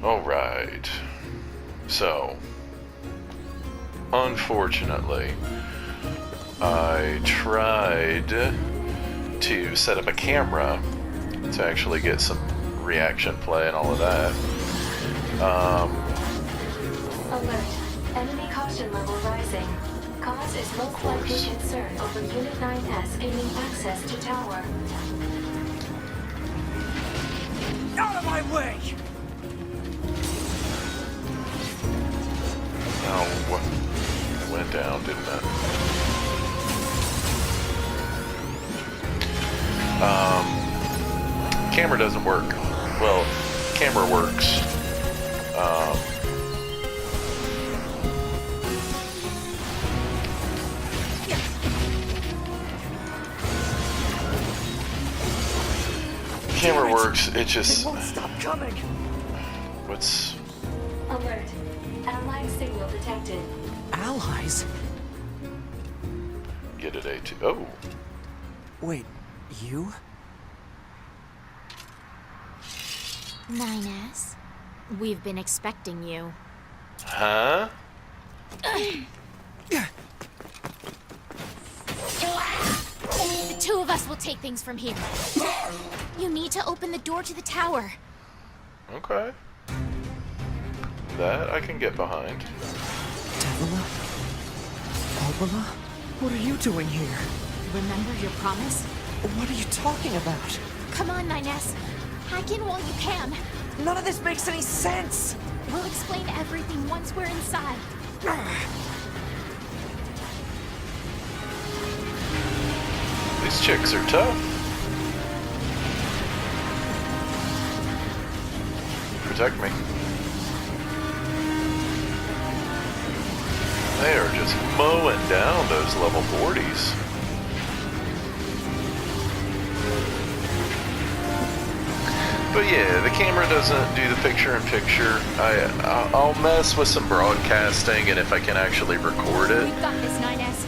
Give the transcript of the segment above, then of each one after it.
Alright. So, unfortunately, I tried to set up a camera to actually get some reaction play and all of that. Alert. Enemy caution level rising. Cause is most likely concern over Unit 9S gaining access to tower. Out of my way! Oh, it went down, didn't it? Camera doesn't work. Well, camera works. Camera works, it just... It won't stop coming! What's... Alert. Allied signal detected. Allies? Get it, A2. Oh! Wait, you? 9S, we've been expecting you. Huh? The two of us will take things from here. You need to open the door to the tower. Okay. That I can get behind. Devila? Obala? What are you doing here? Remember your promise? What are you talking about? Come on, 9S. Hack in while you can. None of this makes any sense! We'll explain everything once we're inside. These chicks are tough. Protect me. They are just mowing down those level 40s. But yeah, the camera doesn't do the picture-in-picture. I'll mess with some broadcasting, and if I can actually record it. We've got this, 9S.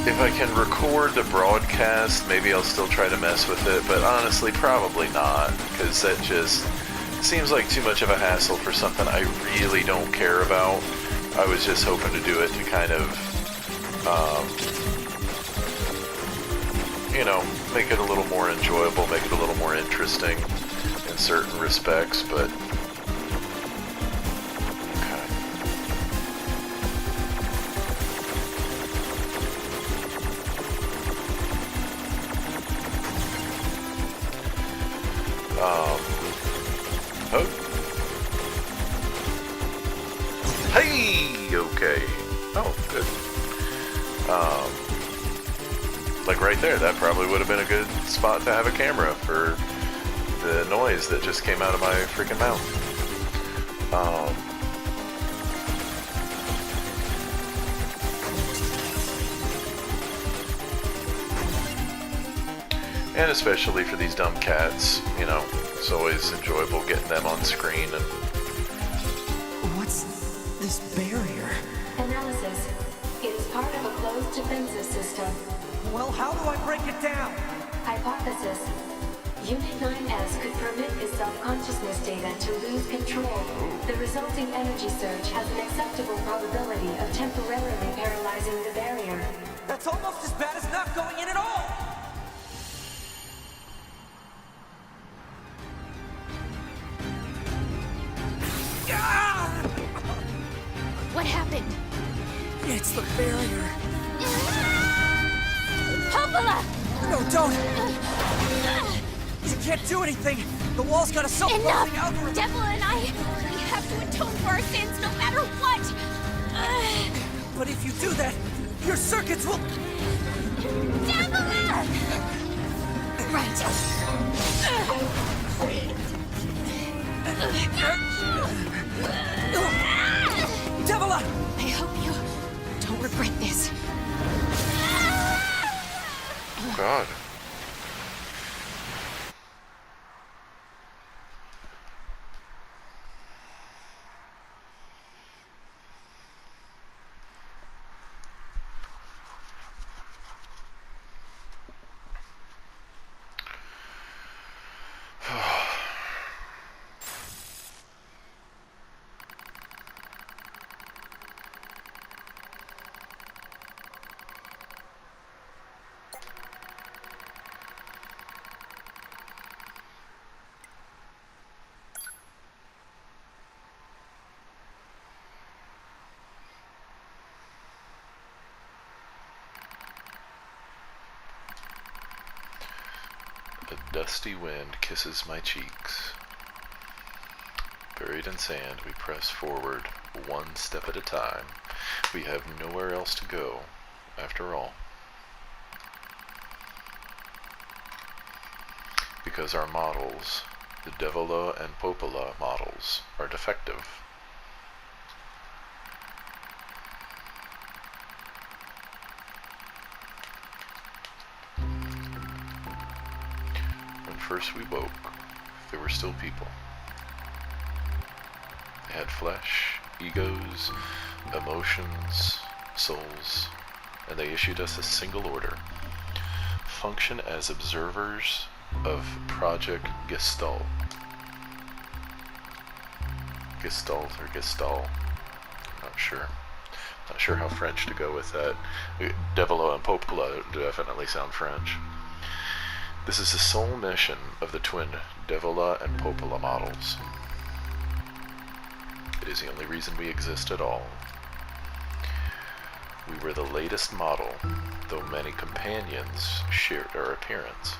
If I can record the broadcast, maybe I'll still try to mess with it, but honestly, probably not, because that just seems like too much of a hassle for something I really don't care about. I was just hoping to do it to kind of, you know, make it a little more enjoyable, make it a little more interesting in certain respects, but oh. Hey, okay. Oh, good. Like right there, that probably would have been a good spot to have a camera for the noise that just came out of my freaking mouth. And especially for these dumb cats, you know, it's always enjoyable getting them on screen. And What's this barrier? Analysis. It is part of a closed defensive system. Well, how do I break it down? Hypothesis. Unit 9S could permit the self-consciousness data to lose control. The resulting energy surge has an acceptable probability of temporarily paralyzing the barrier. That's almost as bad as not going in at all! What happened? It's the barrier. Hopola! No, don't! You can't do anything! The wall's got a self-closing Enough! algorithm! Devil and I, we have to atone for our sins no matter what! But if you do that, your circuits will... Devil! Right. Devila! I hope you don't regret this. oh god. A dusty wind kisses my cheeks. Buried in sand, we press forward, one step at a time. We have nowhere else to go, after all. Because our models, the Devola and Popola models, are defective. When first we woke, there were still people. They had flesh, egos, emotions, souls, and they issued us a single order. Function as observers of Project Gestalt. Gestalt or Gestalt. I'm not sure. Not sure how French to go with that. Devola and Popola definitely sound French. This is the sole mission of the twin Devola and Popola models. It is the only reason we exist at all. We were the latest model, though many companions shared our appearance.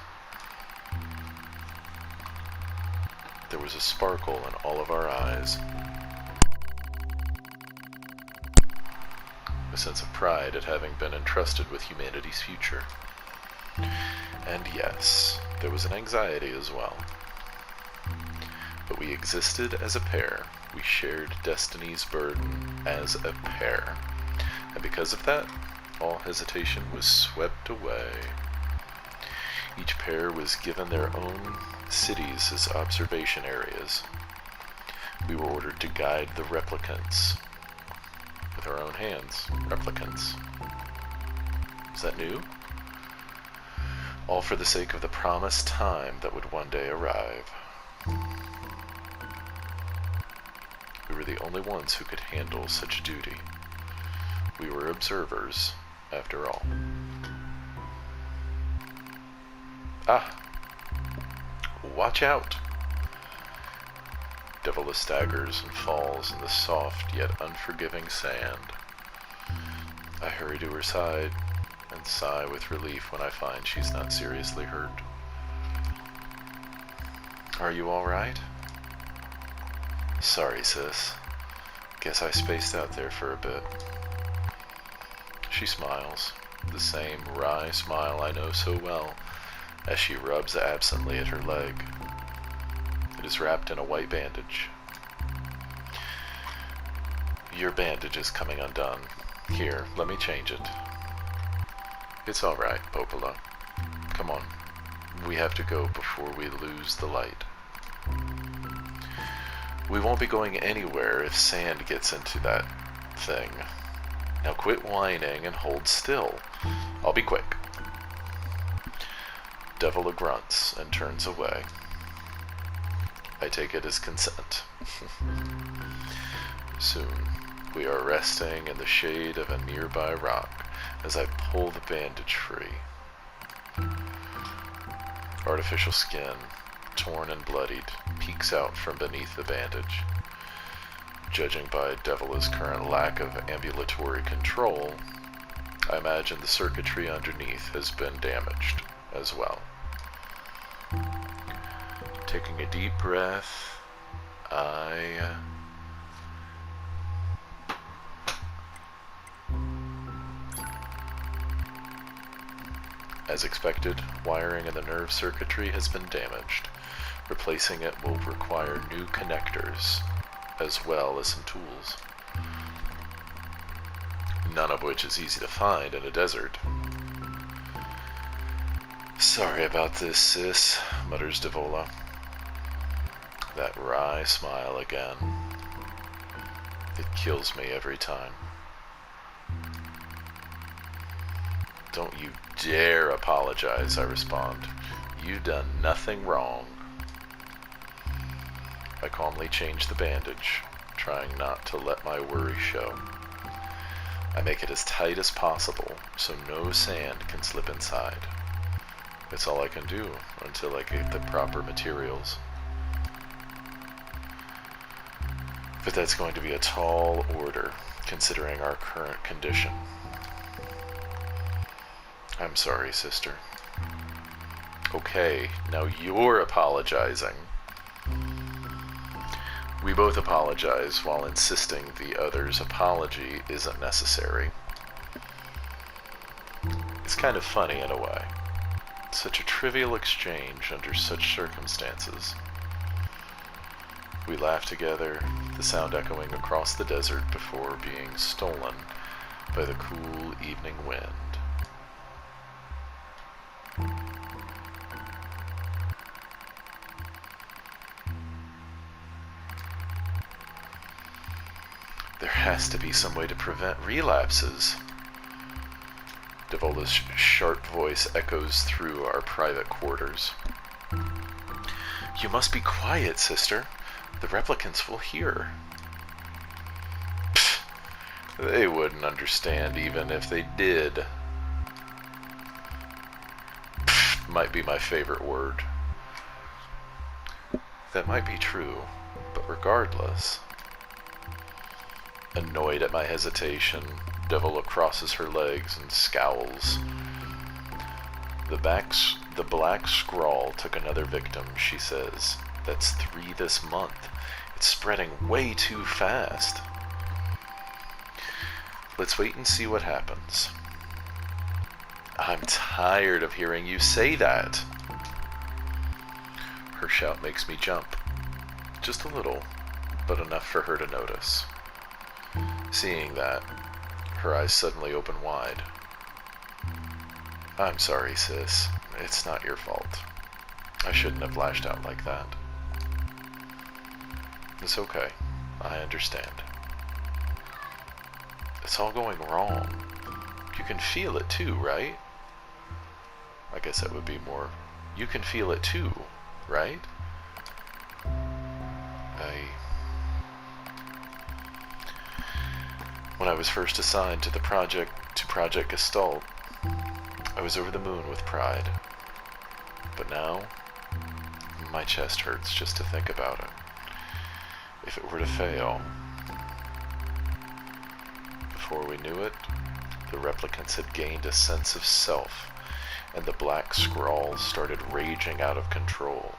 There was a sparkle in all of our eyes, a sense of pride at having been entrusted with humanity's future. And yes, there was an anxiety as well. But we existed as a pair. We shared destiny's burden as a pair. And because of that, all hesitation was swept away. Each pair was given their own cities as observation areas. We were ordered to guide the replicants with our own hands. Replicants. Is that new? All for the sake of the promised time that would one day arrive. We were the only ones who could handle such duty. We were observers, after all. Ah! Watch out! Devola staggers and falls in the soft yet unforgiving sand. I hurry to her side and sigh with relief when I find she's not seriously hurt. Are you alright? Sorry, sis. Guess I spaced out there for a bit. She smiles, the same wry smile I know so well, as she rubs absently at her leg. It is wrapped in a white bandage. Your bandage is coming undone. Here, let me change it. It's alright, Popola. Come on. We have to go before we lose the light. We won't be going anywhere if sand gets into that thing. Now quit whining and hold still. I'll be quick. Devola grunts and turns away. I take it as consent. Soon, we are resting in the shade of a nearby rock as I pull the bandage free. Artificial skin, torn and bloodied, peeks out from beneath the bandage. Judging by Devola's current lack of ambulatory control, I imagine the circuitry underneath has been damaged as well. Taking a deep breath, As expected, wiring in the nerve circuitry has been damaged. Replacing it will require new connectors, as well as some tools. None of which is easy to find in a desert. Sorry about this, sis, mutters Devola. That wry smile again. It kills me every time. Don't you dare apologize, I respond. You done nothing wrong. I calmly change the bandage, trying not to let my worry show. I make it as tight as possible so no sand can slip inside. It's all I can do until I get the proper materials. But that's going to be a tall order, considering our current condition. I'm sorry, sister. Okay, now you're apologizing. We both apologize while insisting the other's apology isn't necessary. It's kind of funny in a way. Such a trivial exchange under such circumstances. We laugh together, the sound echoing across the desert before being stolen by the cool evening wind. There has to be some way to prevent relapses. Devola's sharp voice echoes through our private quarters. You must be quiet, sister. The replicants will hear. Pfft, they wouldn't understand even if they did. Pfft might be my favorite word. That might be true, but regardless. Annoyed at my hesitation, Devola crosses her legs and scowls. The black scrawl took another victim, she says. That's 3 this month. It's spreading way too fast. Let's wait and see what happens. I'm tired of hearing you say that. Her shout makes me jump. Just a little, but enough for her to notice. Seeing that, her eyes suddenly open wide. I'm sorry, sis. It's not your fault. I shouldn't have lashed out like that. It's okay. I understand. It's all going wrong. You can feel it too, right? I guess that would be more... You can feel it too, right? When I was first assigned to Project Gestalt, I was over the moon with pride. But now, my chest hurts just to think about it. If it were to fail... Before we knew it, the replicants had gained a sense of self, and the black scrawls started raging out of control.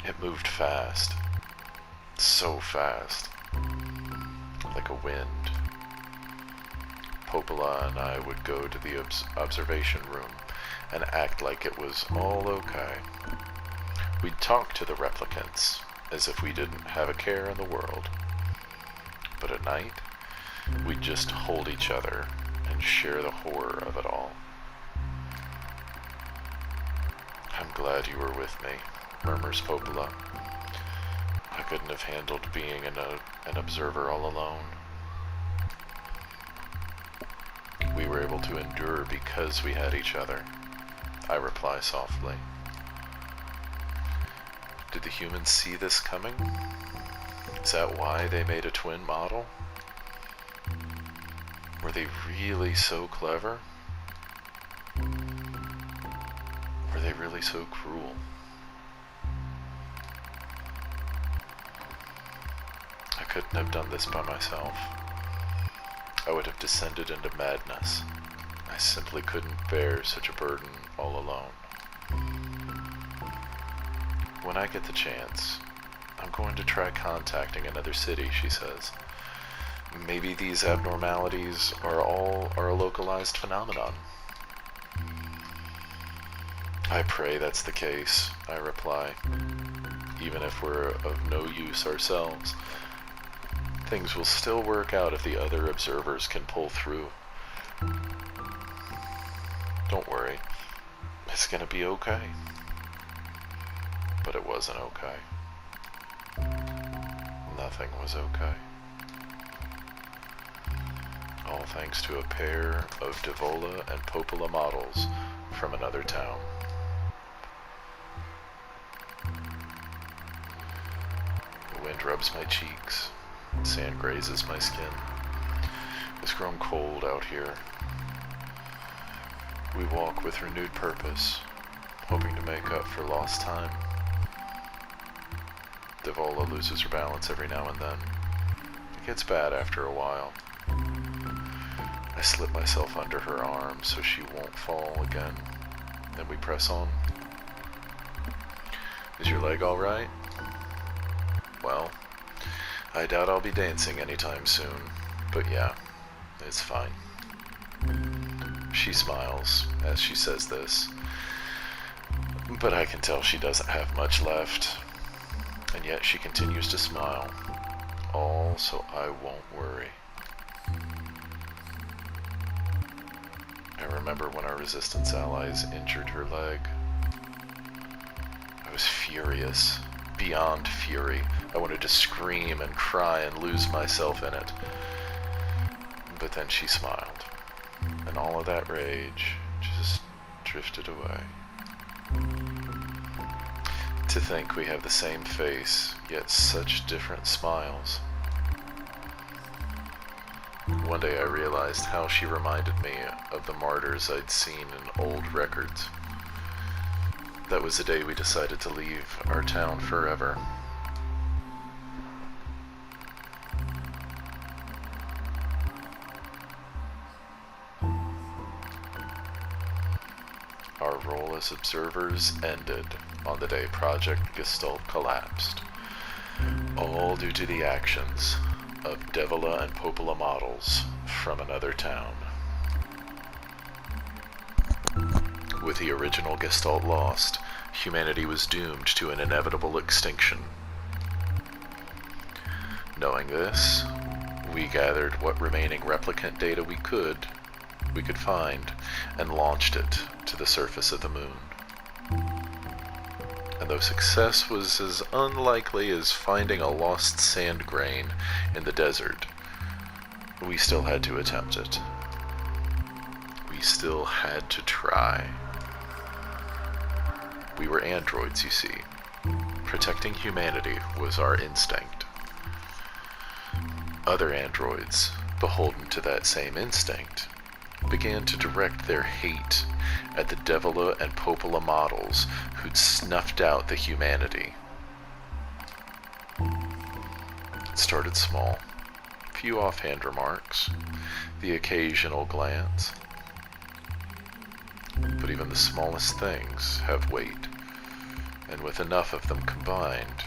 It moved fast. So fast. Like a wind. Popola and I would go to the observation room and act like it was all okay. We'd talk to the replicants as if we didn't have a care in the world. But at night, we'd just hold each other and share the horror of it all. I'm glad you were with me, murmurs Popola. I couldn't have handled being an observer all alone. We were able to endure because we had each other, I reply softly. Did the humans see this coming? Is that why they made a twin model? Were they really so clever? Were they really so cruel? I couldn't have done this by myself. I would have descended into madness. I simply couldn't bear such a burden all alone. When I get the chance, I'm going to try contacting another city, she says. Maybe these abnormalities are a localized phenomenon. I pray that's the case, I reply. Even if we're of no use ourselves, things will still work out if the other observers can pull through. Don't worry, it's gonna be okay. But it wasn't okay. Nothing was okay. All thanks to a pair of Devola and Popola models from another town. The wind rubs my cheeks. Sand grazes my skin. It's grown cold out here. We walk with renewed purpose, hoping to make up for lost time. Devola loses her balance every now and then. It gets bad after a while. I slip myself under her arm so she won't fall again. Then we press on. Is your leg alright? Well, I doubt I'll be dancing anytime soon, but yeah, it's fine. She smiles as she says this, but I can tell she doesn't have much left, and yet she continues to smile, all so I won't worry. I remember when our resistance allies injured her leg. I was furious, beyond fury. I wanted to scream and cry and lose myself in it. But then she smiled, and all of that rage just drifted away. To think we have the same face, yet such different smiles. One day I realized how she reminded me of the martyrs I'd seen in old records. That was the day we decided to leave our town forever. Our role as observers ended on the day Project Gestalt collapsed, all due to the actions of Devila and Popola models from another town. With the original Gestalt lost, humanity was doomed to an inevitable extinction. Knowing this, we gathered what remaining replicant data we could find and launched it to the surface of the moon. And though success was as unlikely as finding a lost sand grain in the desert, we still had to attempt it. We still had to try. We were androids, you see. Protecting humanity was our instinct. Other androids, beholden to that same instinct, began to direct their hate at the Devila and Popola models who'd snuffed out the humanity. It started small. A few offhand remarks, the occasional glance. But even the smallest things have weight, and with enough of them combined,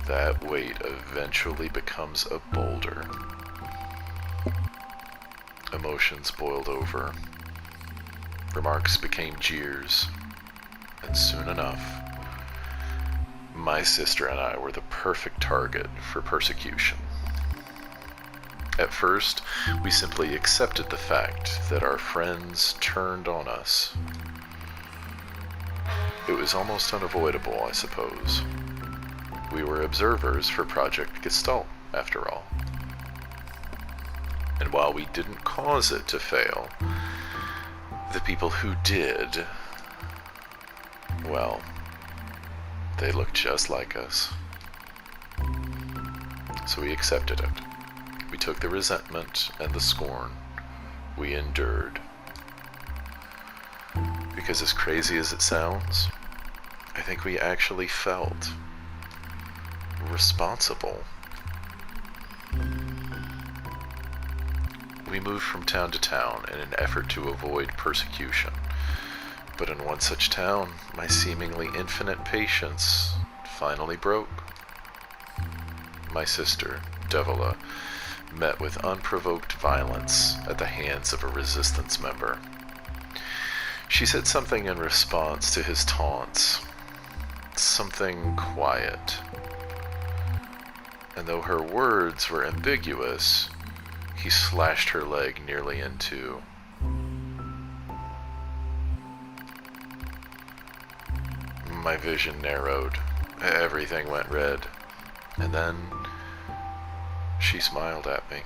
that weight eventually becomes a boulder. Emotions boiled over. Remarks became jeers. And soon enough, my sister and I were the perfect target for persecution. At first, we simply accepted the fact that our friends turned on us. It was almost unavoidable, I suppose. We were observers for Project Gestalt, after all. And while we didn't cause it to fail, the people who did, well, they looked just like us. So we accepted it. We took the resentment and the scorn. We endured. Because as crazy as it sounds, I think we actually felt responsible. We moved from town to town in an effort to avoid persecution. But in one such town, my seemingly infinite patience finally broke. My sister, Devila, met with unprovoked violence at the hands of a resistance member. She said something in response to his taunts, something quiet. And though her words were ambiguous, he slashed her leg nearly in two. My vision narrowed. Everything went red. And then she smiled at me.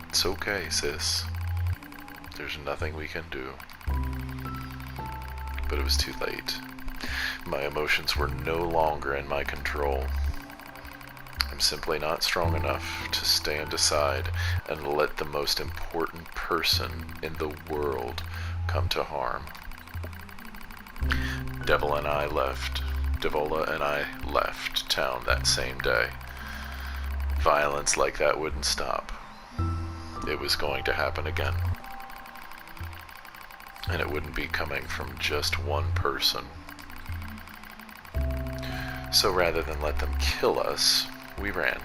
It's okay, sis. There's nothing we can do. But it was too late. My emotions were no longer in my control. I'm simply not strong enough to stand aside and let the most important person in the world come to harm. Devila and I left town that same day. Violence like that wouldn't stop. It was going to happen again. And it wouldn't be coming from just one person. So rather than let them kill us, we ran.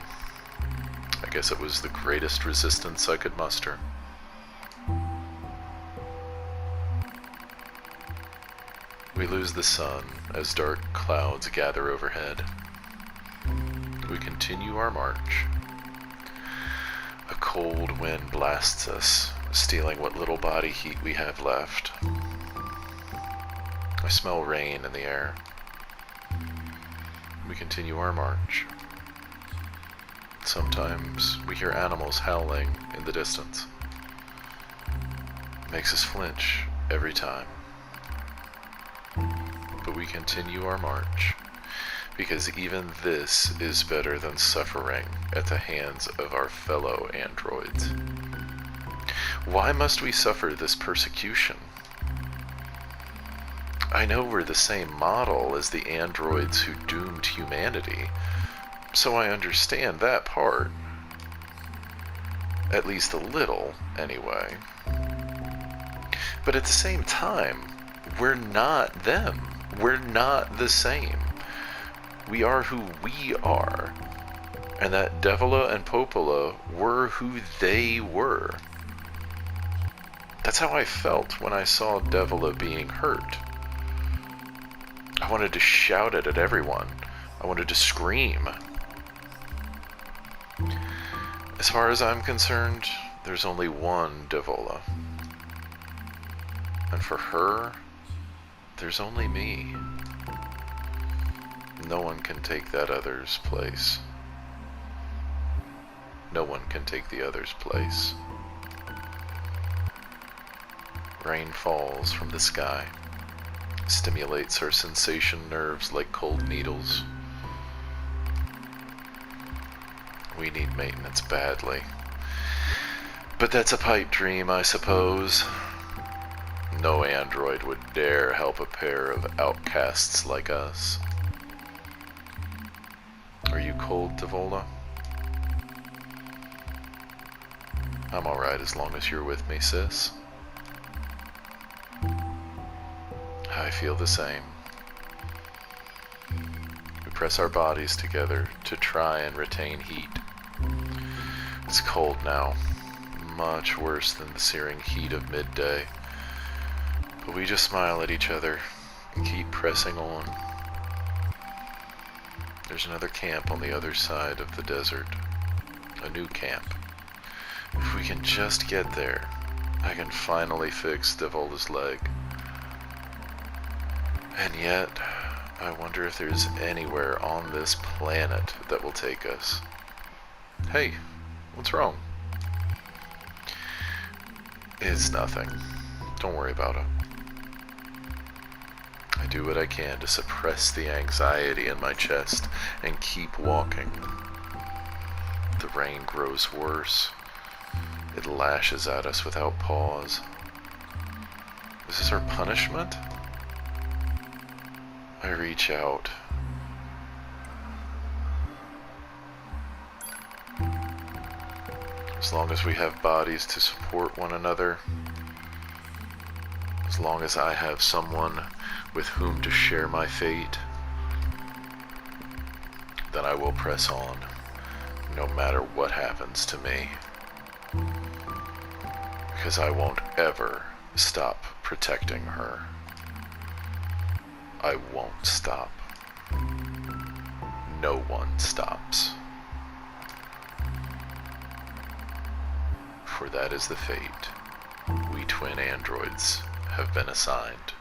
I guess it was the greatest resistance I could muster. We lose the sun as dark clouds gather overhead. We continue our march. A cold wind blasts us, stealing what little body heat we have left. I smell rain in the air. We continue our march. Sometimes we hear animals howling in the distance. It makes us flinch every time. But we continue our march, because even this is better than suffering at the hands of our fellow androids. Why must we suffer this persecution? I know we're the same model as the androids who doomed humanity, so I understand that part. At least a little, anyway. But at the same time, we're not them. We're not the same. We are who we are. And that Devola and Popola were who they were. That's how I felt when I saw Devola being hurt. I wanted to shout it at everyone. I wanted to scream. As far as I'm concerned, there's only one Devola. And for her, there's only me. No one can take that other's place. No one can take the other's place. Rain falls from the sky, stimulates our sensation nerves like cold needles. We need maintenance badly. But that's a pipe dream, I suppose. No android would dare help a pair of outcasts like us. Are you cold, Devola? I'm alright as long as you're with me, sis. I feel the same. We press our bodies together to try and retain heat. It's cold now, much worse than the searing heat of midday. But we just smile at each other and keep pressing on. There's another camp on the other side of the desert. A new camp. If we can just get there, I can finally fix Devola's leg. And yet, I wonder if there's anywhere on this planet that will take us. Hey, what's wrong? It's nothing. Don't worry about it. I do what I can to suppress the anxiety in my chest and keep walking. The rain grows worse. It lashes at us without pause. Is this our punishment? I reach out. As long as we have bodies to support one another, as long as I have someone with whom to share my fate, then I will press on, no matter what happens to me. Because I won't ever stop protecting her. I won't stop. No one stops. For that is the fate we twin androids have been assigned.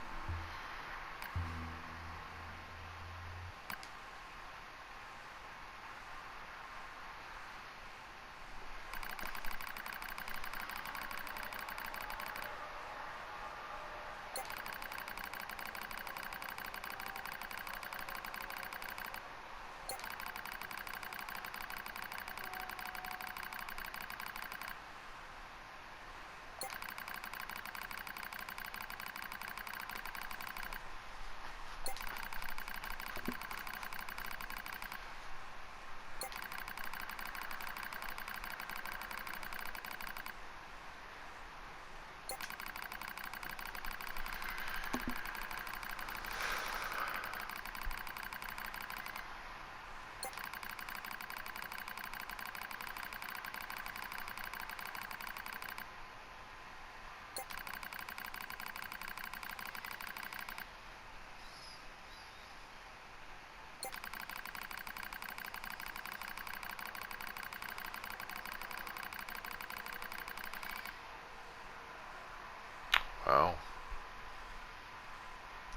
Wow.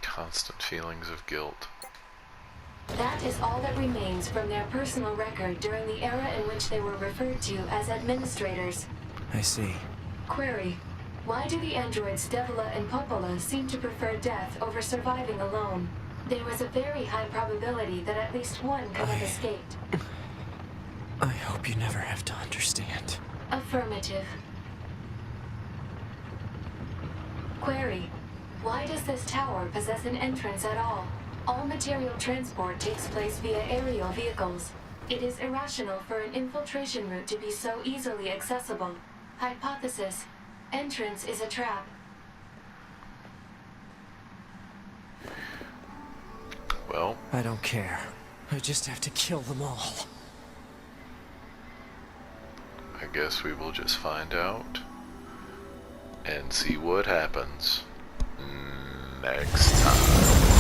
Constant feelings of guilt. That is all that remains from their personal record during the era in which they were referred to as administrators. I see. Query: why do the androids Devila and Popola seem to prefer death over surviving alone? There was a very high probability that at least one could have escaped. I hope you never have to understand. Affirmative. Query: why does this tower possess an entrance at all? All material transport takes place via aerial vehicles. It is irrational for an infiltration route to be so easily accessible. Hypothesis: entrance is a trap. Well, I don't care. I just have to kill them all. I guess we will just find out and see what happens next time.